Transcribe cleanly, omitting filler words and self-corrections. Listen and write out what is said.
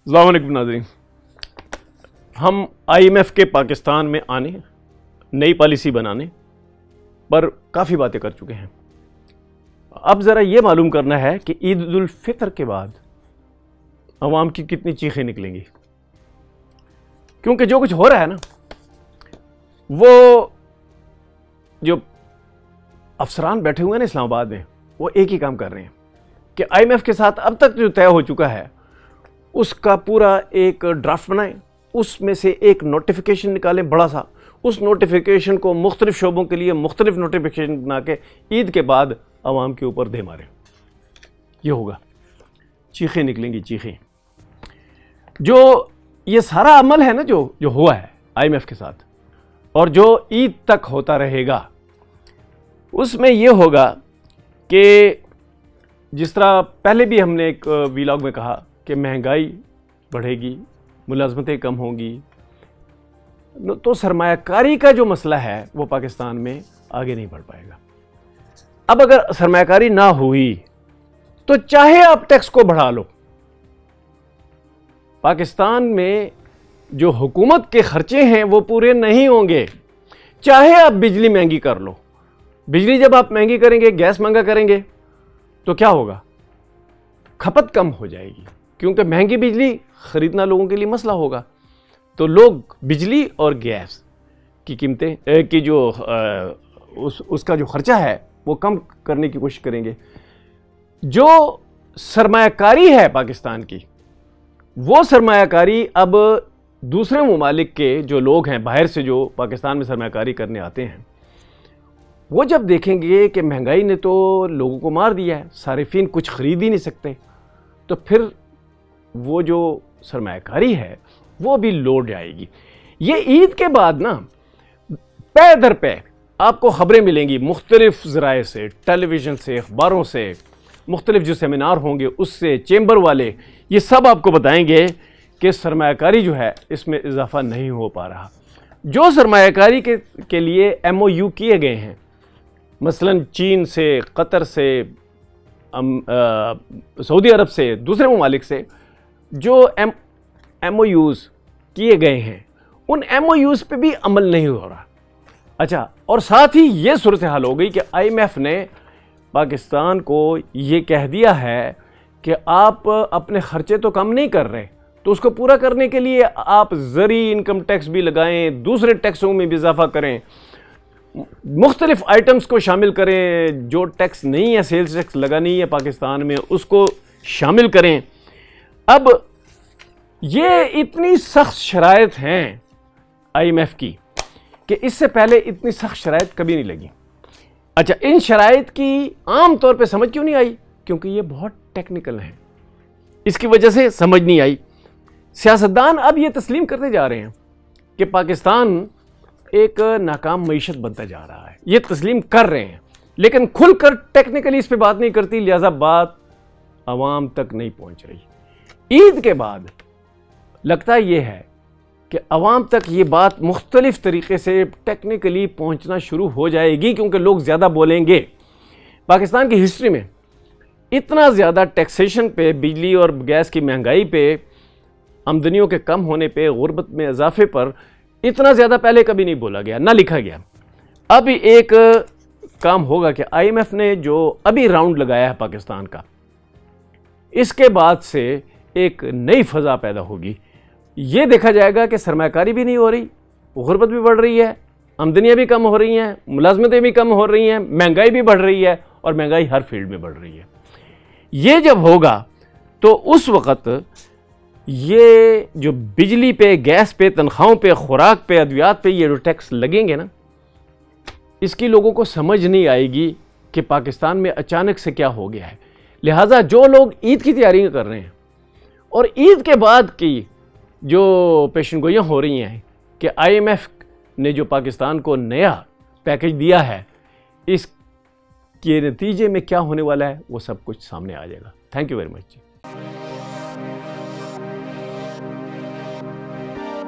السلام علیکم ناظرین، ہم IMF کے پاکستان میں آنے، نئی پالیسی بنانے پر کافی باتیں کر چکے ہیں۔ اب ذرا یہ معلوم کرنا ہے کہ عید الفطر کے بعد عوام کی کتنی چیخیں نکلیں گی، کیونکہ جو کچھ ہو رہا ہے نا، وہ جو افسران بیٹھے ہوئے ہیں نا اسلام آباد میں، وہ ایک ہی کام کر رہے ہیں کہ IMF کے ساتھ اب تک جو طے ہو چکا ہے اس کا پورا ایک ڈرافٹ بنائیں، اس میں سے ایک نوٹیفیکیشن نکالیں بڑا سا، اس نوٹیفیکیشن کو مختلف شعبوں کے لیے مختلف نوٹیفیکیشن بنا کے عید کے بعد عوام کے اوپر دے ماریں۔ یہ ہوگا، چیخیں نکلیں گی، چیخیں۔ جو یہ سارا عمل ہے نا جو ہوا ہے IMF کے ساتھ اور جو عید تک ہوتا رہے گا، اس میں یہ ہوگا کہ جس طرح پہلے بھی ہم نے ایک ویلاگ میں کہا کہ مہنگائی بڑھے گی، ملازمتیں کم ہوں گی، تو سرمایہ کاری کا جو مسئلہ ہے وہ پاکستان میں آگے نہیں بڑھ پائے گا۔ اب اگر سرمایہ کاری نہ ہوئی تو چاہے آپ ٹیکس کو بڑھا لو، پاکستان میں جو حکومت کے خرچے ہیں وہ پورے نہیں ہوں گے، چاہے آپ بجلی مہنگی کر لو۔ بجلی جب آپ مہنگی کریں گے، گیس مہنگا کریں گے تو کیا ہوگا؟ کھپت کم ہو جائے گی، کیونکہ مہنگی بجلی خریدنا لوگوں کے لیے مسئلہ ہوگا، تو لوگ بجلی اور گیس کی قیمتیں کی جو اس کا جو خرچہ ہے وہ کم کرنے کی کوشش کریں گے۔ جو سرمایہ کاری ہے پاکستان کی، وہ سرمایہ کاری اب دوسرے ممالک کے جو لوگ ہیں باہر سے جو پاکستان میں سرمایہ کاری کرنے آتے ہیں، وہ جب دیکھیں گے کہ مہنگائی نے تو لوگوں کو مار دیا ہے، صارفین کچھ خرید ہی نہیں سکتے، تو پھر وہ جو سرمایہ کاری ہے وہ بھی لوٹ جائے گی۔ یہ عید کے بعد نا پے در پے آپ کو خبریں ملیں گی مختلف ذرائع سے، ٹیلی ویژن سے، اخباروں سے، مختلف جو سیمینار ہوں گے اس سے، چیمبر والے، یہ سب آپ کو بتائیں گے کہ سرمایہ کاری جو ہے اس میں اضافہ نہیں ہو پا رہا۔ جو سرمایہ کاری کے لیے MOU کیے گئے ہیں، مثلا چین سے، قطر سے، سعودی عرب سے، دوسرے ممالک سے جو MOUs کیے گئے ہیں، ان MOUs پہ بھی عمل نہیں ہو رہا۔ اچھا، اور ساتھ ہی یہ صورتحال ہو گئی کہ IMF نے پاکستان کو یہ کہہ دیا ہے کہ آپ اپنے خرچے تو کم نہیں کر رہے، تو اس کو پورا کرنے کے لیے آپ زرعی انکم ٹیکس بھی لگائیں، دوسرے ٹیکسوں میں بھی اضافہ کریں، مختلف آئٹمز کو شامل کریں، جو ٹیکس نہیں ہے، سیلز ٹیکس لگانی ہے پاکستان میں، اس کو شامل کریں۔ اب یہ اتنی سخت شرائط ہیں IMF کی کہ اس سے اتنے اتنی سخت شرائط کبھی نہیں لگی۔ اچھا، ان شرائط کی عام طور پہ سمجھ کیوں نہیں آئی؟ کیونکہ یہ بہت ٹیکنیکل ہیں، اس کی وجہ سے سمجھ نہیں آئی۔ سیاستدان اب یہ تسلیم کرتے جا رہے ہیں کہ پاکستان ایک ناکام معیشت بنتا جا رہا ہے، یہ تسلیم کر رہے ہیں، لیکن کھل کر ٹیکنیکلی اس پہ بات نہیں کرتی، لہذا بات عوام تک نہیں پہنچ رہی۔ عید کے بعد لگتا یہ ہے کہ عوام تک یہ بات مختلف طریقے سے ٹیکنیکلی پہنچنا شروع ہو جائے گی، کیونکہ لوگ زیادہ بولیں گے۔ پاکستان کی ہسٹری میں اتنا زیادہ ٹیکسیشن پہ، بجلی اور گیس کی مہنگائی پہ، آمدنیوں کے کم ہونے پہ، غربت میں اضافے پر اتنا زیادہ پہلے کبھی نہیں بولا گیا، نہ لکھا گیا۔ اب ایک کام ہوگا کہ IMF نے جو ابھی راؤنڈ لگایا ہے پاکستان کا، اس کے بعد سے ایک نئی فضا پیدا ہوگی۔ یہ دیکھا جائے گا کہ سرمایہ کاری بھی نہیں ہو رہی، غربت بھی بڑھ رہی ہے، آمدنیاں بھی کم ہو رہی ہیں، ملازمتیں بھی کم ہو رہی ہیں، مہنگائی بھی بڑھ رہی ہے، اور مہنگائی ہر فیلڈ میں بڑھ رہی ہے۔ یہ جب ہوگا تو اس وقت یہ جو بجلی پہ، گیس پہ، تنخواہوں پہ، خوراک پہ، ادویات پہ یہ جو ٹیکس لگیں گے نا، اس کی لوگوں کو سمجھ نہیں آئے گی کہ پاکستان میں اچانک سے کیا ہو گیا ہے۔ لہٰذا جو لوگ عید کی تیاریاں کر رہے ہیں اور عید کے بعد کی جو پیشن گوئیاں ہو رہی ہیں کہ IMF نے جو پاکستان کو نیا پیکج دیا ہے، اس کے نتیجے میں کیا ہونے والا ہے وہ سب کچھ سامنے آ جائے گا۔ Thank you very much.